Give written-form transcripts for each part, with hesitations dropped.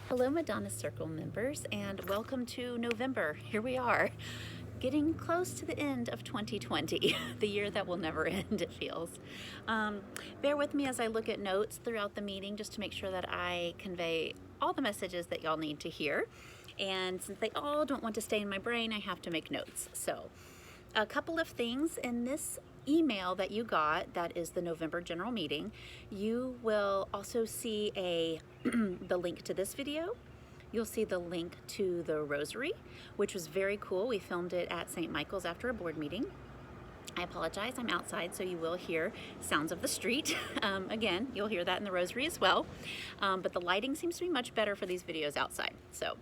Hello Madonna Circle members, and welcome to November. Here we are, getting close to the end of 2020, the year that will never end, it feels. Bear with me as I look at notes throughout the meeting just to make sure that I convey all the messages that y'all need to hear. And since they all don't want to stay in my brain, I have to make notes. So, a couple of things in this email that you got, that is the November general meeting, you will also see the link to this video. You'll see the link to the rosary, which was very cool. We filmed it at St. Michael's after a board meeting. I apologize, I'm outside, so you will hear sounds of the street. Again, you'll hear that in the rosary as well. But the lighting seems to be much better for these videos outside. So,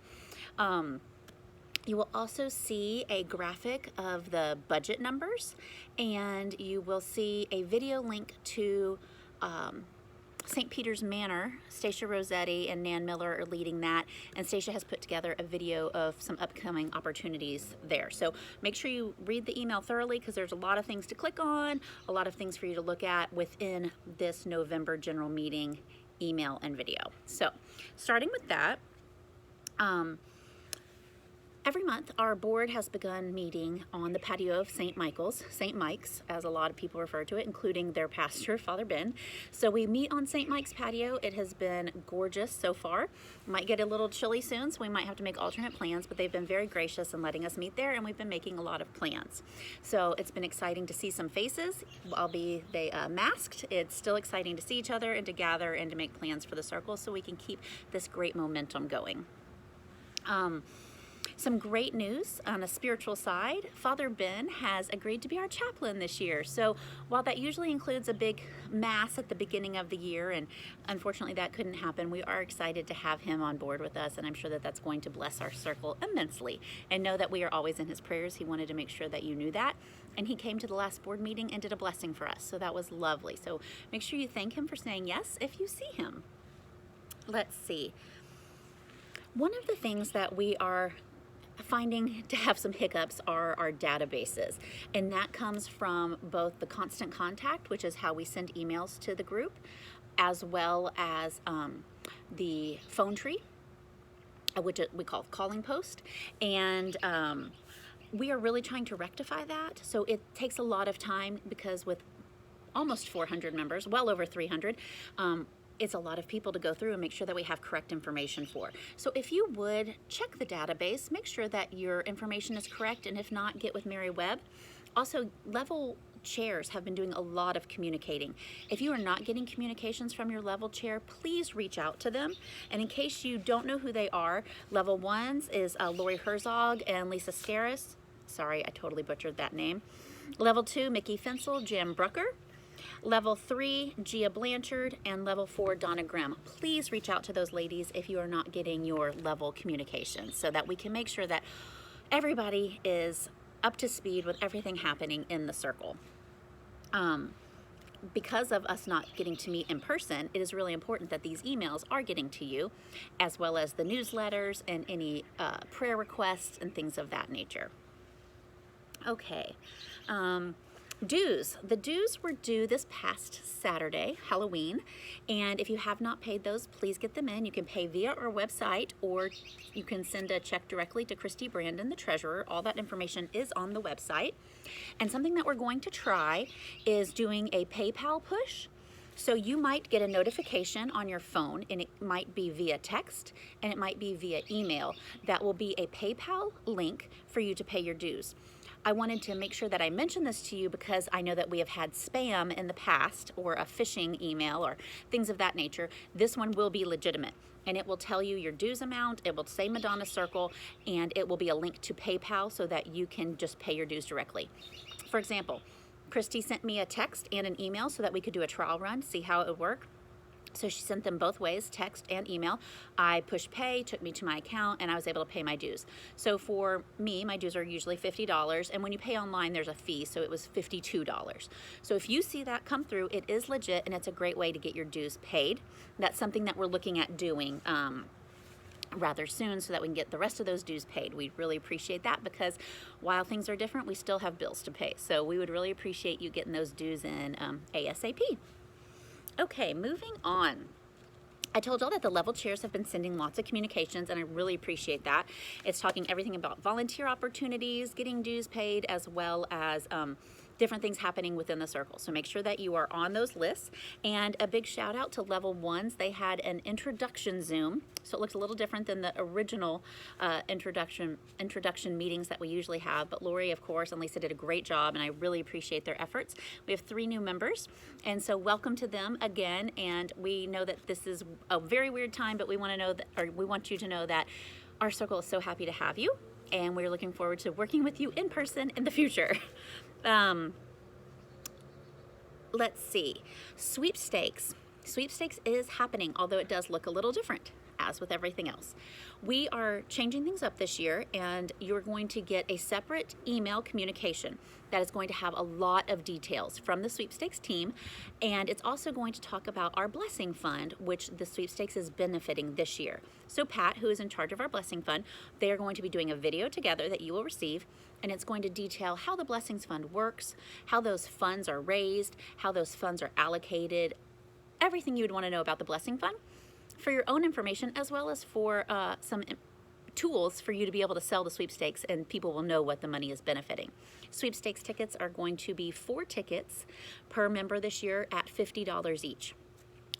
you will also see a graphic of the budget numbers, and you will see a video link to St. Peter's Manor. Stacia Rossetti and Nan Miller are leading that, and Stacia has put together a video of some upcoming opportunities there. So make sure you read the email thoroughly, because there's a lot of things to click on, a lot of things for you to look at within this November general meeting email and video. So starting with that, every month, our board has begun meeting on the patio of St. Michael's, St. Mike's, as a lot of people refer to it, including their pastor, Father Ben. So we meet on St. Mike's patio. It has been gorgeous so far. Might get a little chilly soon, so we might have to make alternate plans, but they've been very gracious in letting us meet there, and we've been making a lot of plans. So it's been exciting to see some faces, albeit they masked. It's still exciting to see each other and to gather and to make plans for the circle so we can keep this great momentum going. Some great news on a spiritual side. Father Ben has agreed to be our chaplain this year. So while that usually includes a big mass at the beginning of the year, and unfortunately that couldn't happen, we are excited to have him on board with us, and I'm sure that that's going to bless our circle immensely. And know that we are always in his prayers. He wanted to make sure that you knew that. And he came to the last board meeting and did a blessing for us. So that was lovely. So make sure you thank him for saying yes if you see him. Let's see. One of the things that we are finding to have some hiccups are our databases, and that comes from both the constant contact, which is how we send emails to the group, as well as the phone tree, which we call calling post, and we are really trying to rectify that. So it takes a lot of time, because with almost 400 members, well over 300, it's a lot of people to go through and make sure that we have correct information for. So if you would check the database, make sure that your information is correct, and if not, get with Mary Webb. Also, level chairs have been doing a lot of communicating. If you are not getting communications from your level chair, please reach out to them. And in case you don't know who they are, level ones is Lori Herzog and Lisa Scaris. Sorry, I totally butchered that name. Level 2, Mickey Fensel, Jim Brucker. Level 3, Gia Blanchard, and Level 4, Donna Grimm. Please reach out to those ladies if you are not getting your level communications, so that we can make sure that everybody is up to speed with everything happening in the circle. Because of us not getting to meet in person, it is really important that these emails are getting to you, as well as the newsletters and any prayer requests and things of that nature. Okay. Dues. The dues were due this past Saturday, Halloween, and if you have not paid those, please get them in. You can pay via our website, or you can send a check directly to Christy Brandon, the treasurer. All that information is on the website. And something that we're going to try is doing a PayPal push. So you might get a notification on your phone, and it might be via text, and it might be via email. That will be a PayPal link for you to pay your dues. I wanted to make sure that I mentioned this to you, because I know that we have had spam in the past, or a phishing email, or things of that nature. This one will be legitimate, and it will tell you your dues amount. It will say Madonna Circle, and it will be a link to PayPal so that you can just pay your dues directly. For example, Christy sent me a text and an email so that we could do a trial run, see how it would work. So she sent them both ways, text and email. I pushed pay, took me to my account, and I was able to pay my dues. So for me, my dues are usually $50, and when you pay online, there's a fee, so it was $52. So if you see that come through, it is legit, and it's a great way to get your dues paid. That's something that we're looking at doing rather soon, so that we can get the rest of those dues paid. We really appreciate that, because while things are different, we still have bills to pay. So we would really appreciate you getting those dues in ASAP. Okay, moving on. I told y'all that the level chairs have been sending lots of communications, and I really appreciate that. It's talking everything about volunteer opportunities, getting dues paid, as well as different things happening within the circle. So make sure that you are on those lists. And a big shout out to level ones. They had an introduction Zoom, so it looks a little different than the original introduction meetings that we usually have. But Lori, of course, and Lisa did a great job, and I really appreciate their efforts. We have 3 new members, and so welcome to them again. And we know that this is a very weird time, but we want to know that, or we want you to know that our circle is so happy to have you, and we're looking forward to working with you in person in the future. Let's see, sweepstakes. Sweepstakes is happening, although it does look a little different, as with everything else. We are changing things up this year, and you're going to get a separate email communication that is going to have a lot of details from the sweepstakes team, and it's also going to talk about our blessing fund, which the sweepstakes is benefiting this year. So Pat, who is in charge of our blessing fund, they are going to be doing a video together that you will receive, and it's going to detail how the blessings fund works, how those funds are raised, how those funds are allocated, everything you would want to know about the blessing fund for your own information, as well as for some tools for you to be able to sell the sweepstakes, and people will know what the money is benefiting. Sweepstakes tickets are going to be 4 tickets per member this year at $50 each.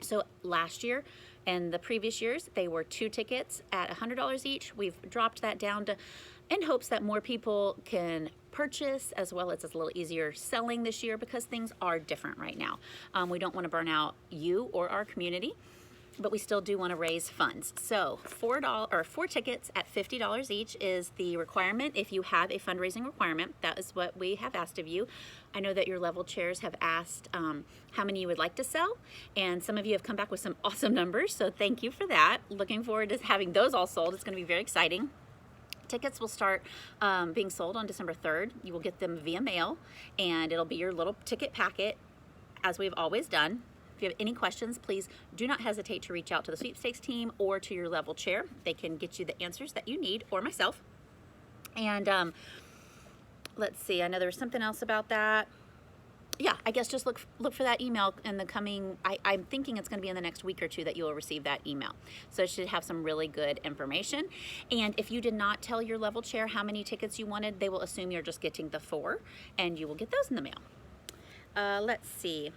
So last year and the previous years, they were 2 tickets at $100 each. We've dropped that down to, in hopes that more people can purchase, as well as it's a little easier selling this year because things are different right now. We don't want to burn out you or our community, but we still do want to raise funds. So $4 or 4 tickets at $50 each is the requirement. If you have a fundraising requirement, that is what we have asked of you. I know that your level chairs have asked how many you would like to sell, and some of you have come back with some awesome numbers, so thank you for that. Looking forward to having those all sold. It's going to be very exciting. Tickets will start being sold on December 3rd. You will get them via mail, and it'll be your little ticket packet, as we've always done. If you have any questions, please do not hesitate to reach out to the sweepstakes team or to your level chair. They can get you the answers that you need, or myself. And let's see, I know there was something else about that. Yeah, I guess just look for that email in the coming, I'm thinking it's going to be in the next week or 2 that you'll receive that email. So it should have some really good information. And if you did not tell your level chair how many tickets you wanted, they will assume you're just getting the 4, and you will get those in the mail. Let's see.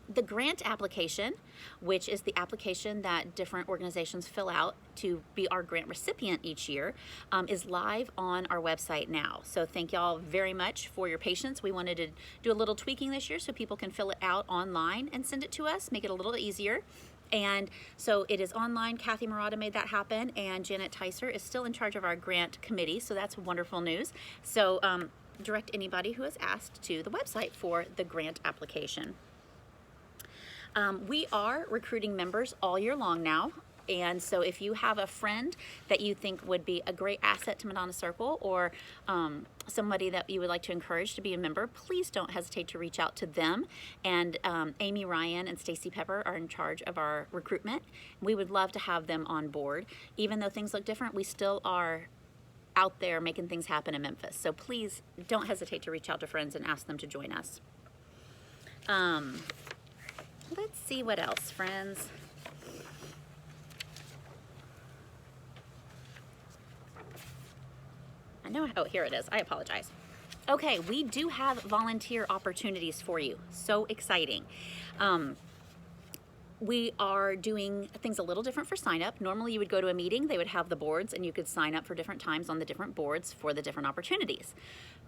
The grant application, which is the application that different organizations fill out to be our grant recipient each year, is live on our website now. So thank y'all very much for your patience. We wanted to do a little tweaking this year so people can fill it out online and send it to us, make it a little easier. And so it is online. Kathy Murata made that happen, and Janet Tyser is still in charge of our grant committee, so that's wonderful news. So direct anybody who has asked to the website for the grant application. We are recruiting members all year long now, and so if you have a friend that you think would be a great asset to Madonna Circle, or somebody that you would like to encourage to be a member, please don't hesitate to reach out to them. And Amy Ryan and Stacy Pepper are in charge of our recruitment. We would love to have them on board. Even though things look different, we still are out there making things happen in Memphis. So please don't hesitate to reach out to friends and ask them to join us. Let's see what else, friends. I know, oh, here it is. I apologize. Okay, we do have volunteer opportunities for you. So exciting. We are doing things a little different for sign up. Normally you would go to a meeting, they would have the boards, and you could sign up for different times on the different boards for the different opportunities.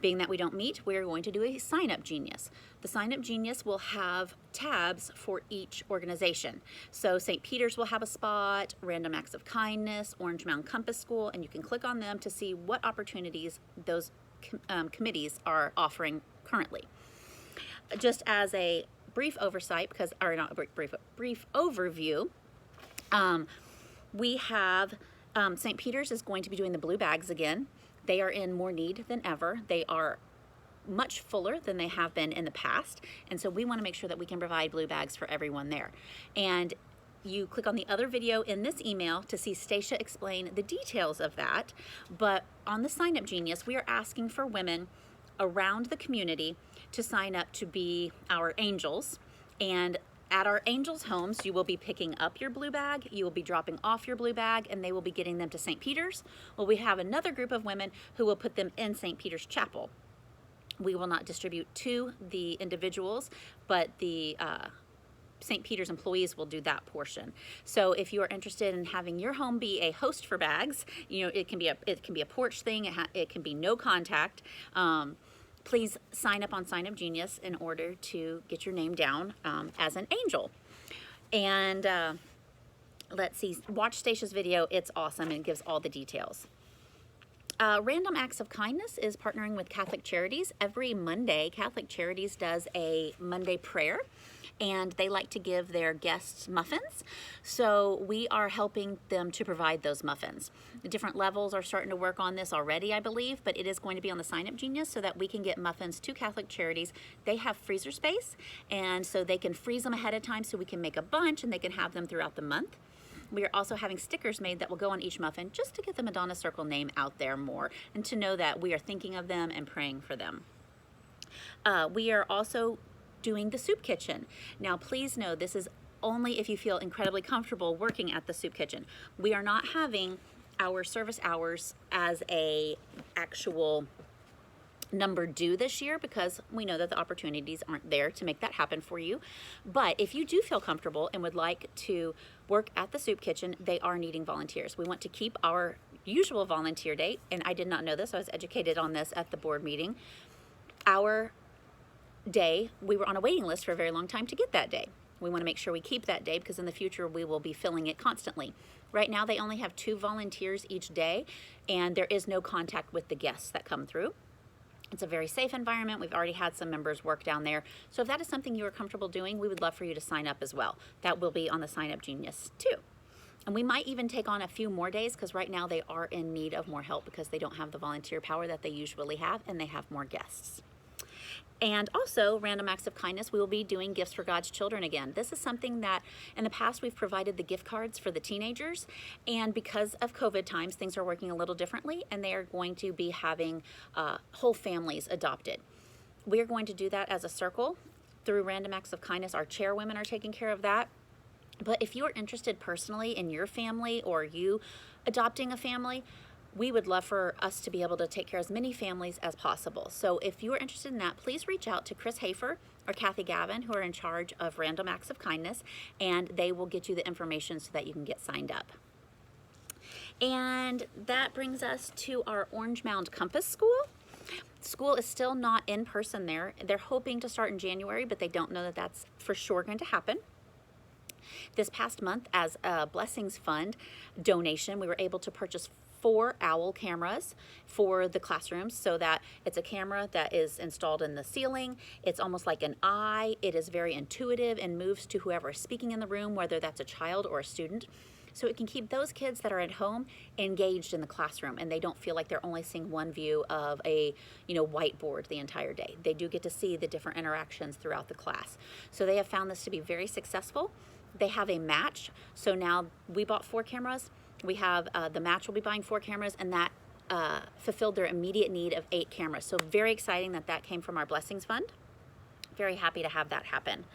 Being that we don't meet, we're going to do a Sign Up Genius. The Sign Up Genius will have tabs for each organization. So St. Peter's will have a spot, Random Acts of Kindness, Orange Mound Compass School, and you can click on them to see what opportunities those committees are offering currently. Just as a brief oversight, because, or not a brief overview, we have St. Peter's is going to be doing the blue bags again. They are in more need than ever. They are much fuller than they have been in the past, and so we want to make sure that we can provide blue bags for everyone there. And you click on the other video in this email to see Stacia explain the details of that. But on the Sign Up Genius, we are asking for women around the community to sign up to be our angels, and At our Angels homes, you will be picking up your blue bag, you will be dropping off your blue bag, and they will be getting them to St. Peter's. Well, we have another group of women who will put them in St. Peter's Chapel. We will not distribute to the individuals, but the St. Peter's employees will do that portion. So if you are interested in having your home be a host for bags, it can be a porch thing, it can be no contact. Please sign up on Sign Up Genius in order to get your name down as an angel. And let's see, watch Stacia's video. It's awesome and gives all the details. Random Acts of Kindness is partnering with Catholic Charities. Every Monday, Catholic Charities does a Monday prayer, and they like to give their guests muffins. So we are helping them to provide those muffins. The different levels are starting to work on this already, I believe, but it is going to be on the Sign Up Genius so that we can get muffins to Catholic Charities. They have freezer space, and so they can freeze them ahead of time so we can make a bunch and they can have them throughout the month. We are also having stickers made that will go on each muffin just to get the Madonna Circle name out there more and to know that we are thinking of them and praying for them. We are also doing the soup kitchen. Now, please know this is only if you feel incredibly comfortable working at the soup kitchen. We are not having our service hours as a actual number due this year because we know that the opportunities aren't there to make that happen for you. But if you do feel comfortable and would like to work at the soup kitchen, they are needing volunteers. We want to keep our usual volunteer date, and I did not know this, I was educated on this at the board meeting. Our day, we were on a waiting list for a very long time to get that day. We want to make sure we keep that day because in the future we will be filling it constantly. Right now they only have 2 volunteers each day, and there is no contact with the guests that come through. It's a very safe environment. We've already had some members work down there. So if that is something you are comfortable doing, we would love for you to sign up as well. That will be on the Sign Up Genius too. And we might even take on a few more days because right now they are in need of more help because they don't have the volunteer power that they usually have and they have more guests. And also, Random Acts of Kindness, we will be doing Gifts for God's Children again. This is something that in the past we've provided the gift cards for the teenagers, and because of COVID times, things are working a little differently, and they are going to be having whole families adopted. We are going to do that as a circle through Random Acts of Kindness. Our chairwomen are taking care of that. But if you are interested personally in your family or you adopting a family, we would love for us to be able to take care of as many families as possible. So if you are interested in that, please reach out to Chris Hafer or Kathy Gavin, who are in charge of Random Acts of Kindness, and they will get you the information so that you can get signed up. And that brings us to our Orange Mound Compass School. School is still not in person there. They're hoping to start in January, but they don't know that that's for sure going to happen. This past month, as a Blessings Fund donation, we were able to purchase 4 OWL cameras for the classrooms so that it's a camera that is installed in the ceiling. It's almost like an eye. It is very intuitive and moves to whoever is speaking in the room, whether that's a child or a student. So it can keep those kids that are at home engaged in the classroom and they don't feel like they're only seeing one view of a whiteboard the entire day. They do get to see the different interactions throughout the class. So they have found this to be very successful. They have a match. So now we bought 4 cameras. We have the match will be buying 4 cameras, and that fulfilled their immediate need of 8 cameras. So very exciting that that came from our Blessings Fund. Very happy to have that happen.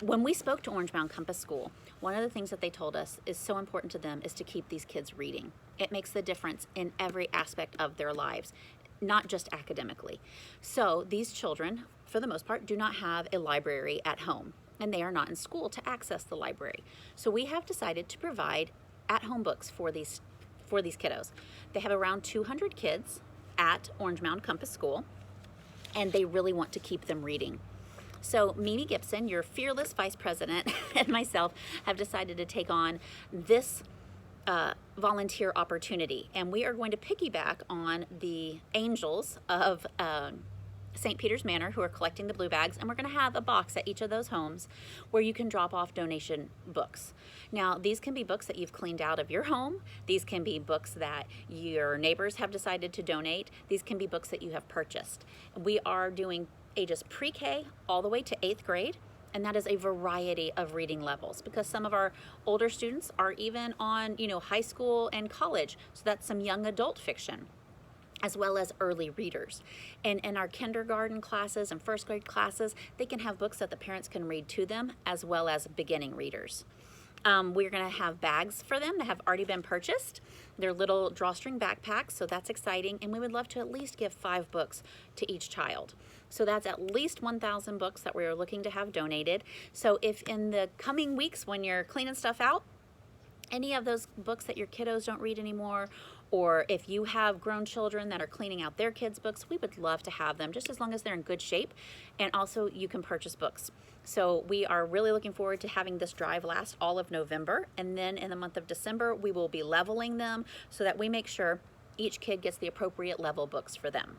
When we spoke to Orange Mound Compass School, one of the things that they told us is so important to them is to keep these kids reading. It makes the difference in every aspect of their lives, not just academically. So these children, for the most part, do not have a library at home, and they are not in school to access the library. So we have decided to provide at-home books for these kiddos. They have around 200 kids at Orange Mound Compass School, and they really want to keep them reading. So Mimi Gibson, your fearless vice president, and myself have decided to take on this volunteer opportunity, and we are going to piggyback on the angels of St. Peter's Manor who are collecting the blue bags, and we're going to have a box at each of those homes where you can drop off donation books. Now, these can be books that you've cleaned out of your home. These can be books that your neighbors have decided to donate. These can be books that you have purchased. We are doing ages pre-K all the way to 8th grade, and that is a variety of reading levels because some of our older students are even on, high school and college, so that's some young adult fiction. as well as early readers. And in our kindergarten classes and first grade classes, they can have books that the parents can read to them, as well as beginning readers. We're going to have bags for them that have already been purchased. They're little drawstring backpacks, so that's exciting. And we would love to at least give 5 books to each child. So that's at least 1,000 books that we are looking to have donated. So if in the coming weeks when you're cleaning stuff out, any of those books that your kiddos don't read anymore, or if you have grown children that are cleaning out their kids' books, we would love to have them, just as long as they're in good shape. And also you can purchase books. So we are really looking forward to having this drive last all of November. And then in the month of December, we will be leveling them so that we make sure each kid gets the appropriate level books for them.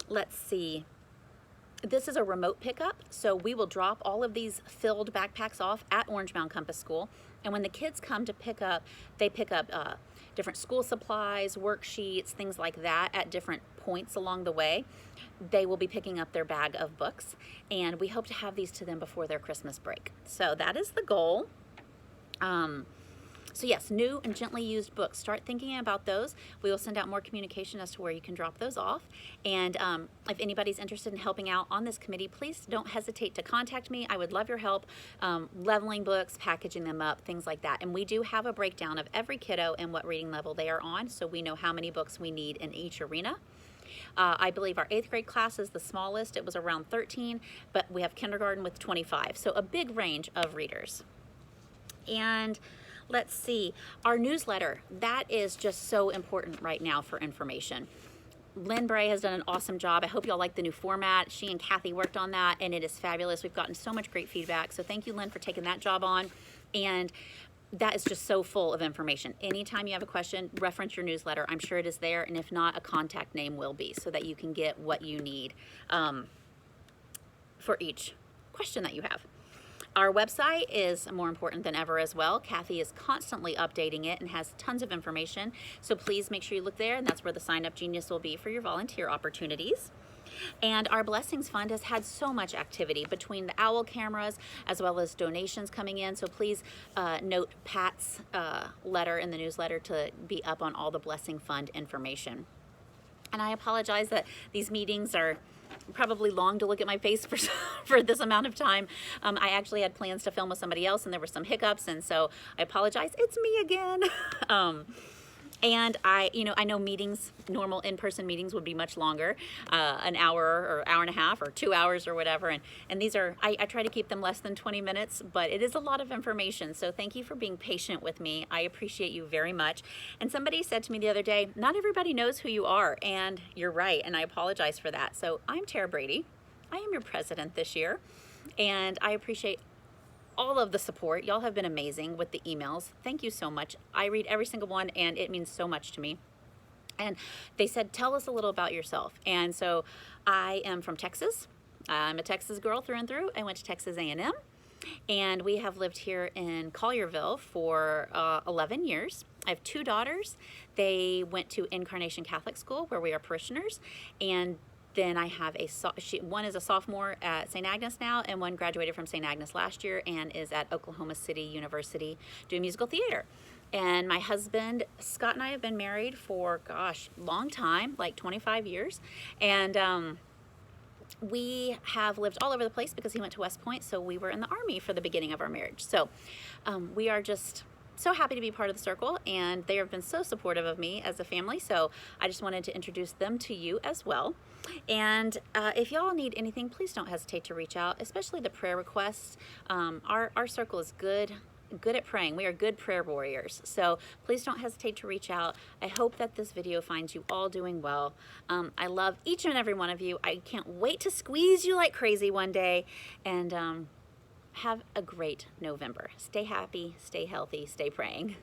Let's see. This is a remote pickup, so we will drop all of these filled backpacks off at Orange Mound Compass School. And when the kids come to pick up, they pick up different school supplies, worksheets, things like that at different points along the way. They will be picking up their bag of books, and we hope to have these to them before their Christmas break. So that is the goal. So yes, new and gently used books. Start thinking about those. We will send out more communication as to where you can drop those off. And if anybody's interested in helping out on this committee, please don't hesitate to contact me. I would love your help leveling books, packaging them up, things like that. And we do have a breakdown of every kiddo and what reading level they are on, so we know how many books we need in each arena. I believe our 8th grade class is the smallest. It was around 13, but we have kindergarten with 25. So a big range of readers. And let's see, our newsletter, that is just so important right now for information. Lynn Bray has done an awesome job. I hope y'all like the new format. She and Kathy worked on that, and it is fabulous. We've gotten so much great feedback. So thank you, Lynn, for taking that job on. And that is just so full of information. Anytime you have a question, reference your newsletter. I'm sure it is there, and if not, a contact name will be, so that you can get what you need for each question that you have. Our website is more important than ever as well. Kathy is constantly updating it and has tons of information. So please make sure you look there, and that's where the Sign Up Genius will be for your volunteer opportunities. And our Blessings Fund has had so much activity between the OWL cameras as well as donations coming in. So please note Pat's letter in the newsletter to be up on all the Blessing Fund information. And I apologize that these meetings are probably long to look at my face for this amount of time. I actually had plans to film with somebody else, and there were some hiccups, and so I apologize. It's me again. And I know meetings, normal in-person meetings would be much longer, an hour or hour and a half or 2 hours or whatever. And these are, I try to keep them less than 20 minutes, but it is a lot of information. So thank you for being patient with me. I appreciate you very much. And somebody said to me the other day, not everybody knows who you are. And you're right. And I apologize for that. So I'm Tara Brady. I am your president this year. And I appreciate all of the support. Y'all have been amazing with the emails. Thank you so much. I read every single one, and it means so much to me. And they said, tell us a little about yourself. And so I am from Texas. I'm a Texas girl through and through. I went to Texas A&M, and we have lived here in Collierville for 11 years. I have 2 daughters. They went to Incarnation Catholic School, where we are parishioners, and then I have one is a sophomore at St. Agnes now, and one graduated from St. Agnes last year and is at Oklahoma City University doing musical theater. And my husband, Scott, and I have been married for, long time, like 25 years. And we have lived all over the place because he went to West Point, so we were in the Army for the beginning of our marriage. So we are just so happy to be part of the circle, and they have been so supportive of me as a family, so I just wanted to introduce them to you as well. And if y'all need anything, please don't hesitate to reach out, especially the prayer requests. Our circle is good at praying. We are good prayer warriors, so please don't hesitate to reach out. I hope that this video finds you all doing well. I love each and every one of you. I can't wait to squeeze you like crazy one day, and have a great November. Stay happy, stay healthy, stay praying.